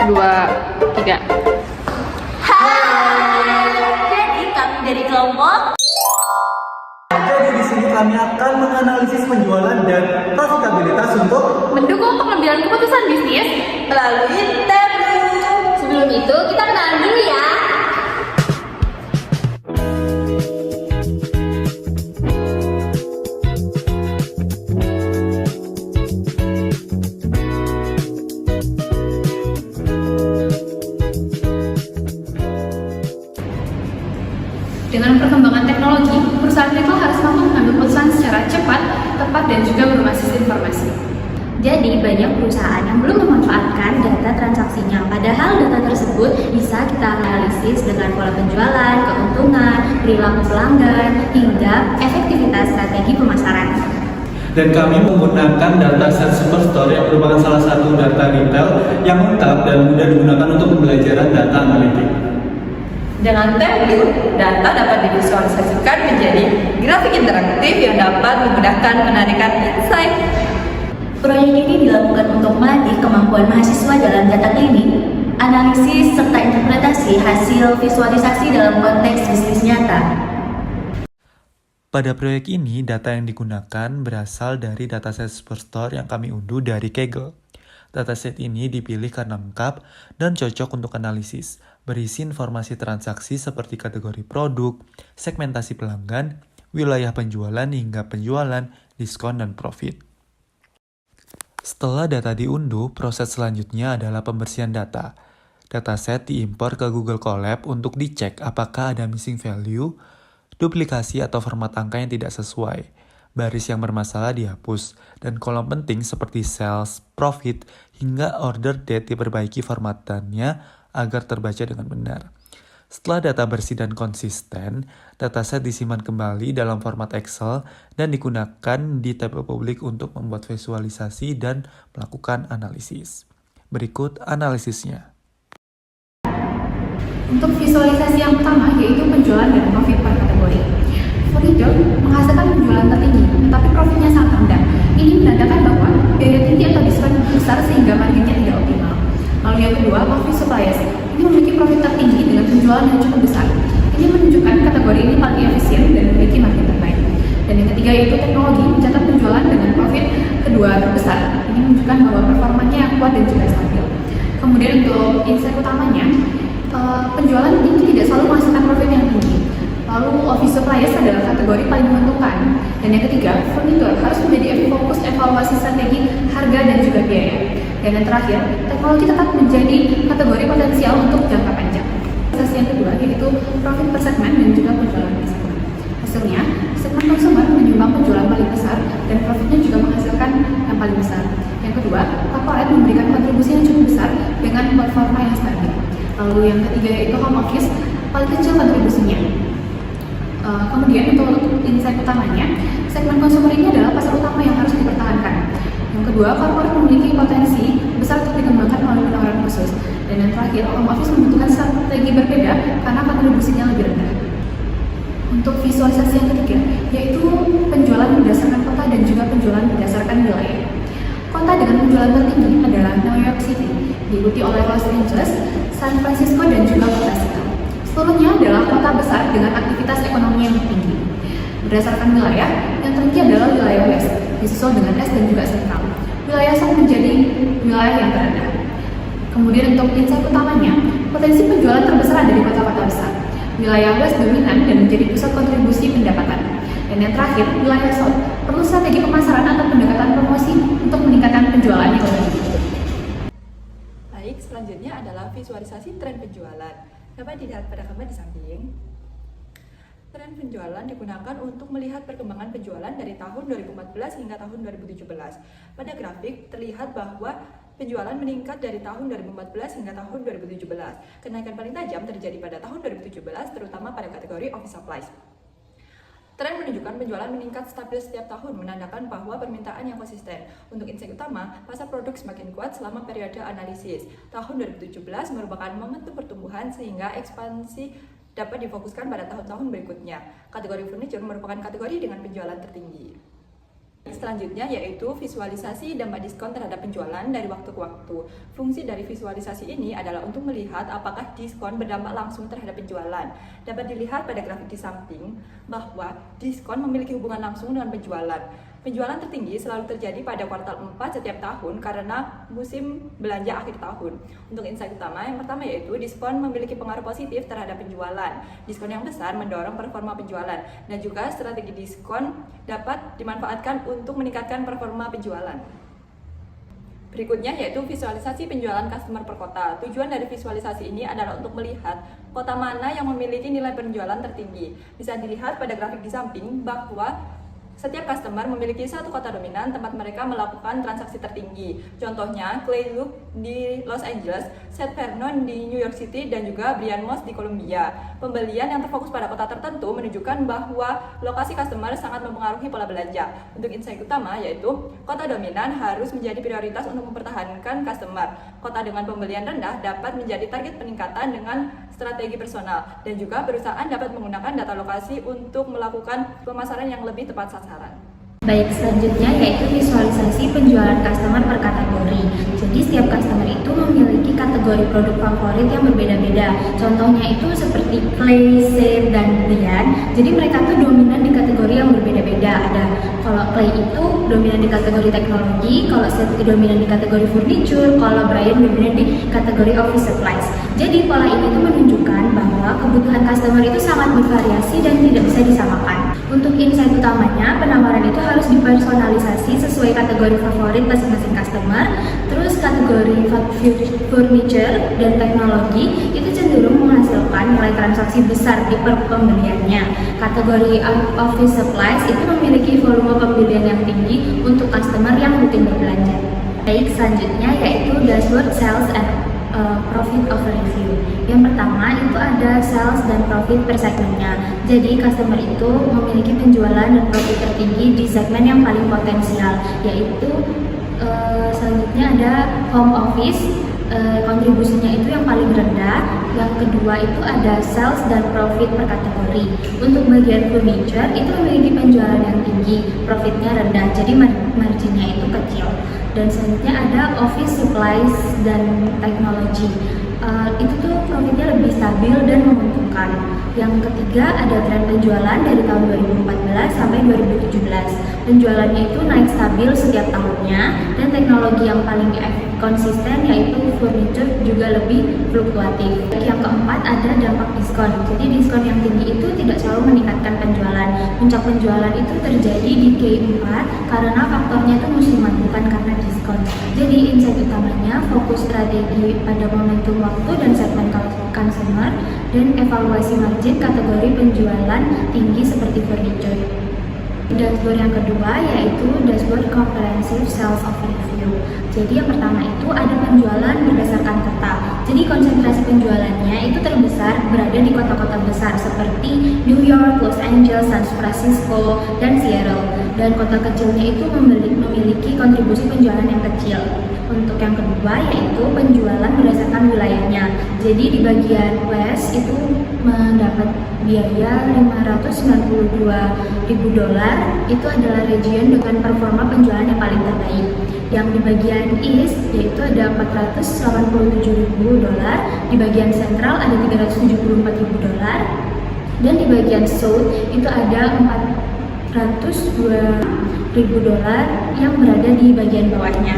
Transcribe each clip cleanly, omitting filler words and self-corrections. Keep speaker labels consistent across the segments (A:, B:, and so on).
A: 2, 3.
B: Jadi kami dari kelompok.
C: Jadi di sini kami akan menganalisis penjualan dan profitabilitas untuk
A: Mendukung pengambilan keputusan bisnis
B: Melalui tablu. Sebelum itu kita kenalan dulu ya.
A: Dengan perkembangan teknologi, perusahaan retail harus mampu mengambil keputusan secara cepat, tepat, dan juga berbasis informasi.
B: Jadi banyak perusahaan yang belum memanfaatkan data transaksinya, padahal data tersebut bisa kita analisis dengan pola penjualan, keuntungan, perilaku pelanggan, hingga efektivitas strategi pemasaran.
C: dan kami menggunakan dataset Superstore yang merupakan salah satu data retail yang lengkap dan mudah digunakan untuk pembelajaran data analitik.
D: Dengan tableau, data dapat divisualisasikan menjadi grafik interaktif yang dapat memudahkan penarikan insight.
B: Proyek ini dilakukan untuk melatih kemampuan mahasiswa dalam data klinik, analisis, serta interpretasi hasil visualisasi dalam konteks bisnis nyata.
E: Pada proyek ini, data yang digunakan berasal dari dataset Superstore yang kami unduh dari Kaggle. Dataset ini dipilih karena lengkap dan cocok untuk analisis, berisi informasi transaksi seperti kategori produk, segmentasi pelanggan, wilayah penjualan hingga penjualan, diskon, dan profit. Setelah data diunduh, proses selanjutnya adalah pembersihan data. Dataset diimpor ke Google Colab untuk dicek apakah ada missing value, duplikasi atau format angka yang tidak sesuai, baris yang bermasalah dihapus, dan kolom penting seperti sales, profit, hingga order date diperbaiki formatannya agar terbaca dengan benar. Setelah data bersih dan konsisten, dataset disimpan kembali dalam format Excel dan digunakan di tabel publik untuk membuat visualisasi dan melakukan analisis. Berikut analisisnya.
A: Untuk visualisasi yang pertama yaitu penjualan dan profit per kategori. Furniture menghasilkan penjualan tertinggi, tetapi profitnya sangat rendah. Ini menandakan bahwa biaya tinggi atau diskon besar sehingga marginnya tidak optimal. Lalu yang kedua, office supplies. Ini memiliki profit tertinggi dengan penjualan yang cukup besar. Ini menunjukkan kategori ini paling efisien dan memiliki margin terbaik. Dan yang ketiga yaitu teknologi, mencatat penjualan dengan profit kedua terbesar. Ini menunjukkan bahwa performanya yang kuat dan juga stabil. Kemudian untuk insight utamanya, penjualan ini tidak selalu menghasilkan profit yang tinggi. Lalu office supplies adalah kategori paling menguntungkan. Dan yang ketiga, furniture harus menjadi fokus evaluasi strategi harga dan juga biaya. Dan yang terakhir, teknologi tetap menjadi kategori potensial untuk jangka panjang. Proses yang kedua yaitu profit per segmen dan juga penjualan per segmen. Hasilnya, segmen konsumer menyumbang penjualan paling besar dan profitnya juga menghasilkan yang paling besar. Yang kedua, corporate memberikan kontribusi yang cukup besar dengan performa yang stabil. Lalu yang ketiga yaitu home office, paling kecil kontribusinya. Kemudian untuk insight utamanya, segmen konsumer ini adalah pasar utama yang harus dipertahankan. Yang kedua, corporate memiliki potensi besar untuk dikembangkan melalui penawaran khusus. Dan yang terakhir, home office membutuhkan strategi berbeda karena kontribusinya lebih rendah. Untuk visualisasi yang ketiga, yaitu penjualan berdasarkan kota dan juga penjualan berdasarkan wilayah. Kota dengan penjualan tertinggi adalah New York City, diikuti oleh Los Angeles, San Francisco, dan juga kota Seattle. Seluruhnya adalah kota besar dengan aktivitas ekonomi yang tinggi. Berdasarkan wilayah, yang tertinggi adalah wilayah West, disusul dengan Est dan juga Sentral. Wilayah South menjadi wilayah yang terendah. Kemudian untuk insight utamanya, potensi penjualan terbesar ada di kota-kota besar. Wilayah West dominan dan menjadi pusat kontribusi pendapatan. Dan yang terakhir, wilayah South perlu strategi pemasaran atau pendekatan promosi untuk meningkatkan penjualan yang lebih tinggi.
D: Baik, selanjutnya adalah visualisasi tren penjualan. Dapat dilihat pada gambar di samping. Tren penjualan digunakan untuk melihat perkembangan penjualan dari tahun 2014 hingga tahun 2017. Pada grafik terlihat bahwa penjualan meningkat dari tahun 2014 hingga tahun 2017. Kenaikan paling tajam terjadi pada tahun 2017, terutama pada kategori office supplies. Tren menunjukkan penjualan meningkat stabil setiap tahun, menandakan bahwa permintaan yang konsisten. Untuk insight utama, pasar produk semakin kuat selama periode analisis. Tahun 2017 merupakan momentum pertumbuhan sehingga ekspansi dapat difokuskan pada tahun-tahun berikutnya. Kategori furniture merupakan kategori dengan penjualan tertinggi. Selanjutnya yaitu visualisasi dampak diskon terhadap penjualan dari waktu ke waktu. Fungsi dari visualisasi ini adalah untuk melihat apakah diskon berdampak langsung terhadap penjualan. Dapat dilihat pada grafik di samping bahwa diskon memiliki hubungan langsung dengan penjualan. Penjualan tertinggi selalu terjadi pada kuartal 4 setiap tahun karena musim belanja akhir tahun. Untuk insight utama, yang pertama yaitu diskon memiliki pengaruh positif terhadap penjualan. Diskon yang besar mendorong performa penjualan dan juga strategi diskon dapat dimanfaatkan untuk meningkatkan performa penjualan. Berikutnya yaitu visualisasi penjualan customer per kota. Tujuan dari visualisasi ini adalah untuk melihat kota mana yang memiliki nilai penjualan tertinggi. Bisa dilihat pada grafik di samping bahwa setiap customer memiliki satu kota dominan tempat mereka melakukan transaksi tertinggi. Contohnya, Clay Loop di Los Angeles, Seth Vernon di New York City, dan juga Brian Moss di Columbia. Pembelian yang terfokus pada kota tertentu menunjukkan bahwa lokasi customer sangat mempengaruhi pola belanja. Untuk insight utama yaitu, kota dominan harus menjadi prioritas untuk mempertahankan customer. Kota dengan pembelian rendah dapat menjadi target peningkatan dengan strategi personal, dan juga perusahaan dapat menggunakan data lokasi untuk melakukan pemasaran yang lebih tepat sasaran.
B: Baik, selanjutnya yaitu visualisasi penjualan customer per kategori. Jadi setiap customer itu memiliki kategori produk favorit yang berbeda-beda. Contohnya itu seperti Clay, Seth, dan Brian. Jadi mereka tuh dominan di kategori yang berbeda-beda. Ada kalau Clay itu dominan di kategori teknologi, kalau Seth itu dominan di kategori furniture, kalau Brian dominan di kategori office supplies. Jadi pola ini tuh menunjukkan bahwa kebutuhan customer itu sangat bervariasi dan tidak bisa disamakan. Untuk insight utamanya, penawaran itu harus dipersonalisasi sesuai kategori favorit masing-masing customer. Terus kategori furniture dan teknologi itu cenderung menghasilkan nilai transaksi besar di pembeliannya. Kategori office supplies itu memiliki volume pembelian yang tinggi untuk customer yang rutin berbelanja. Baik, selanjutnya yaitu dashboard sales and profit overview. Yang pertama itu ada sales dan profit per segmennya. Jadi customer itu memiliki penjualan dan profit tertinggi di segmen yang paling potensial, yaitu selanjutnya ada home office, kontribusinya itu yang paling rendah. Yang kedua itu ada sales dan profit per kategori. Untuk bagian furniture itu memiliki penjualan yang tinggi, profitnya rendah, jadi marginnya itu kecil. Dan selanjutnya ada office supplies dan teknologi. Itu tuh profitnya lebih stabil dan menguntungkan. Yang ketiga ada tren penjualan dari tahun 2014 sampai 2017. Penjualannya itu naik stabil setiap tahunnya, dan teknologi yang paling konsisten yaitu furniture juga lebih fluktuatif. Yang keempat ada dampak diskon. Jadi diskon yang tinggi itu tidak selalu meningkatkan penjualan. Puncak penjualan itu terjadi di Q4 karena faktornya itu musiman, bukan karena diskon. Jadi insight utamanya fokus strategi pada momentum waktu dan segmen consumer, dan evaluasi margin kategori penjualan tinggi seperti furniture. Dashboard yang kedua yaitu dashboard comprehensive sales overview. Jadi yang pertama itu ada penjualan berdasarkan kota. Jadi konsentrasi penjualannya itu terbesar berada di kota-kota besar seperti New York, Los Angeles, San Francisco, dan Seattle. Dan kota kecilnya itu memiliki kontribusi penjualan yang kecil. Untuk yang kedua yaitu penjualan berdasarkan wilayahnya. Jadi di bagian West itu mendapat biaya $592.000. Itu adalah region dengan performa penjualan yang paling terbaik. Yang di bagian East yaitu ada $487.000, di bagian Central ada $374.000, dan di bagian South itu ada $402.000 yang berada di bagian bawahnya.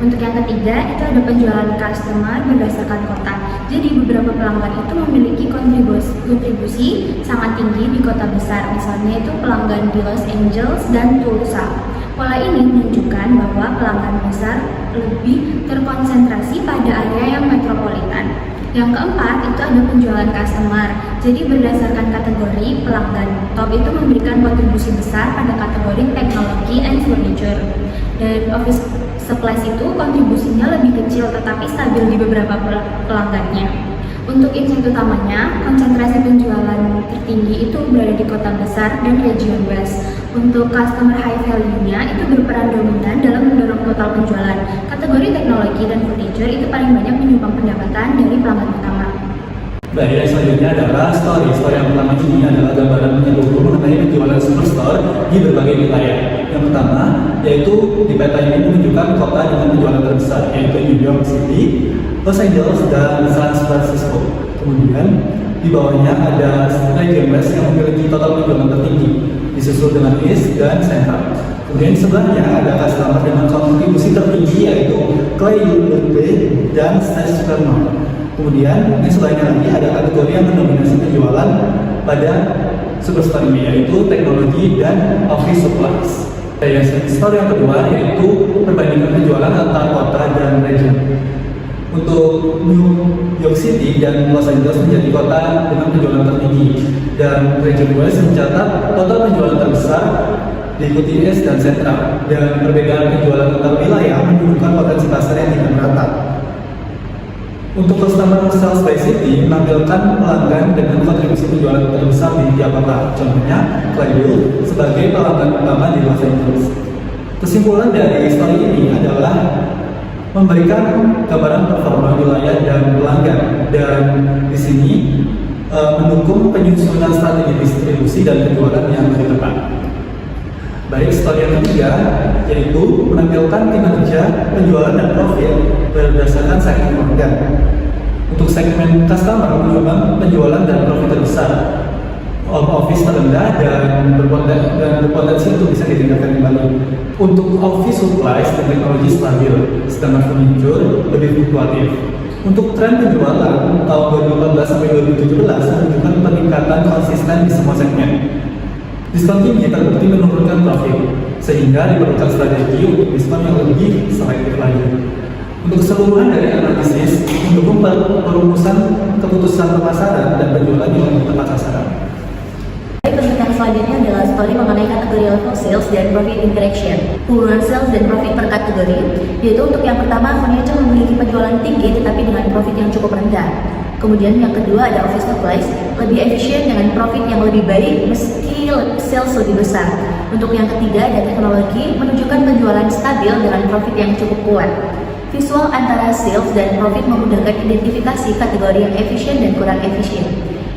B: Untuk yang ketiga itu ada penjualan customer berdasarkan kota. Jadi beberapa pelanggan itu memiliki kontribusi sangat tinggi di kota besar. Misalnya itu pelanggan di Los Angeles dan Tulsa. Pola ini menunjukkan bahwa pelanggan besar lebih terkonsentrasi pada area yang metropolitan. Yang keempat itu ada penjualan customer. Jadi berdasarkan kategori pelanggan, top itu memberikan kontribusi besar pada kategori teknologi and furniture. Dan office supplies itu kontribusinya lebih kecil tetapi stabil di beberapa pelanggannya. Untuk insight utamanya, konsentrasi penjualan tertinggi itu berada di kota besar dan region West. Untuk customer high value-nya itu berperan dominan dalam mendorong total penjualan. Kategori teknologi dan furniture itu paling banyak menyumbang pendapatan dari pelanggan utama.
C: Baik, yang selanjutnya adalah story. Story yang pertama ini adalah gambaran menyeluruh mengenai penjualan superstore di berbagai wilayah. Yang pertama, yaitu di peta ini menunjukkan kota dengan penjualan terbesar, yaitu New York City, Los Angeles, dan San Francisco. Kemudian, di bawahnya ada region West yang memiliki total penjualan tertinggi, disusul dengan East dan Central. Kemudian di sebelahnya ada customer dengan kontribusi tertinggi, yaitu Clay University dan State North. Kemudian di sebelahnya lagi ada kategori yang mendominasi penjualan pada superstore ini, yaitu teknologi dan office supplies. Store yang kedua yaitu perbandingan penjualan antar kota dan region. Untuk New York City dan Los Angeles menjadi kota dengan penjualan tertinggi, dan region West mencatat total penjualan terbesar, diikuti East dan Central. Dan perbedaan penjualan antar wilayah menunjukkan potensi pasar yang tidak merata. Untuk customer sales by city menampilkan pelanggan dengan kontribusi penjualan terbesar di tiap kota. Contohnya, Clayville sebagai pelanggan utama di Los Angeles. Kesimpulan dari story ini adalah memberikan gambaran performa wilayah dan pelanggan, dan di sini mendukung penyusunan strategi distribusi dan penjualan yang lebih tepat. Baik, story yang ketiga yaitu menampilkan kinerja penjualan dan profit berdasarkan segmen pelanggan. Untuk segmen customer menyumbang penjualan dan profit terbesar, office terendah dan berpotensi untuk bisa ditingkatkan kembali. Untuk office supplies dan teknologi stabil, sedangkan furniture lebih fluktuatif. Untuk tren penjualan tahun 2014 sampai 2017 menunjukkan peningkatan konsisten di semua segmen. Diskon tinggi terbukti menurunkan profit, sehingga diperlukan strategi untuk diskon yang lebih selektif lagi. Untuk keseluruhan dari analisis, mendukung perumusan keputusan pemasaran dan penjualan yang lebih tepat sasaran.
B: Bentuk yang selanjutnya adalah story mengenai kategori level sales dan profit interaction. Hubungan sales dan profit per kategori, yaitu untuk yang pertama, furniture memiliki penjualan tinggi tetapi dengan profit yang cukup rendah. Kemudian yang kedua ada office supplies, lebih efisien dengan profit yang lebih baik meski sales lebih besar. Untuk yang ketiga ada teknologi, menunjukkan penjualan stabil dengan profit yang cukup kuat. Visual antara sales dan profit memudahkan identifikasi kategori yang efisien dan kurang efisien.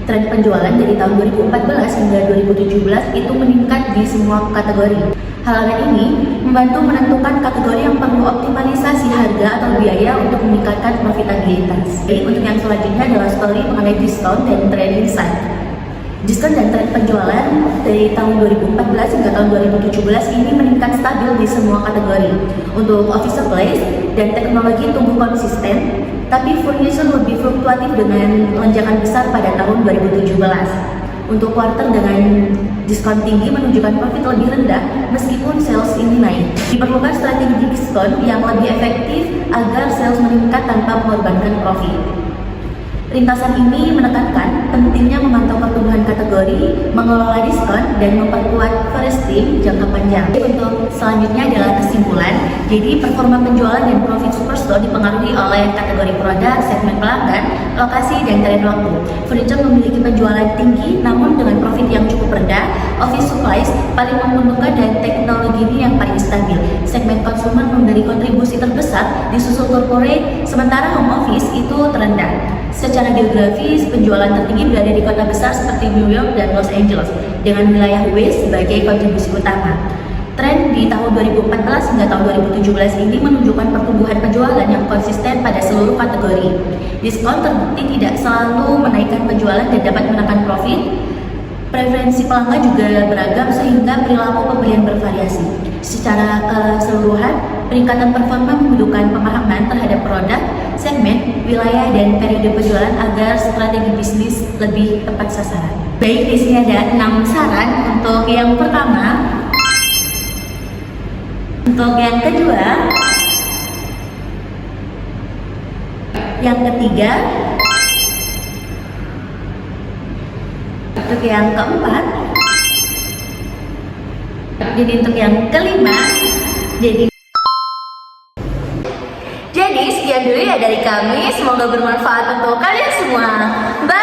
B: Tren penjualan dari tahun 2014 hingga 2017 itu meningkat di semua kategori. Hal ini membantu menentukan kategori yang perlu optimalisasi harga atau biaya untuk meningkatkan profitabilitas. Jadi untuk yang selanjutnya adalah story mengenai diskon dan tren insight. Diskon dan tren penjualan dari tahun 2014 hingga tahun 2017 ini meningkat stabil di semua kategori. Untuk office supplies dan teknologi tumbuh konsisten, tapi furniture lebih fluktuatif dengan lonjakan besar pada tahun 2017. Untuk kuartal dengan diskon tinggi menunjukkan profit lebih rendah meskipun sales ini naik. Diperlukan strategi diskon yang lebih efektif agar sales meningkat tanpa mengorbankan profit. Ringkasan ini menekankan pentingnya memantau pertumbuhan kategori, mengelola diskon, dan memperkuat first team jangka panjang. Untuk selanjutnya adalah kesimpulan. Jadi performa penjualan dan profit superstore dipengaruhi oleh kategori produk, segmen pelanggan, lokasi, dan tren waktu. Furniture memiliki penjualan tinggi namun dengan profit yang cukup rendah. Office supplies paling menguntungkan dan teknologi ini yang paling stabil. Segmen konsumer memberi kontribusi terbesar, disusul corporate, sementara home office itu terendah. Secara geografis, penjualan tertinggi berada di kota besar seperti New York dan Los Angeles, dengan wilayah West sebagai kontribusi utama. Tren di tahun 2014 hingga tahun 2017 ini menunjukkan pertumbuhan penjualan yang konsisten pada seluruh kategori. Diskon terbukti tidak selalu menaikkan penjualan dan dapat menekan profit. Preferensi pelanggan juga beragam sehingga perilaku pembelian bervariasi. Secara keseluruhan, peningkatan performa membutuhkan pemahaman terhadap produk, segmen, wilayah, dan periode penjualan agar strategi bisnis lebih tepat sasaran. Baik, di sini ada 6 saran. Untuk yang pertama, untuk yang kedua, yang ketiga, untuk yang keempat, jadi untuk yang kelima, jadi sekian dulu ya dari kami. Semoga bermanfaat untuk kalian semua. Bye.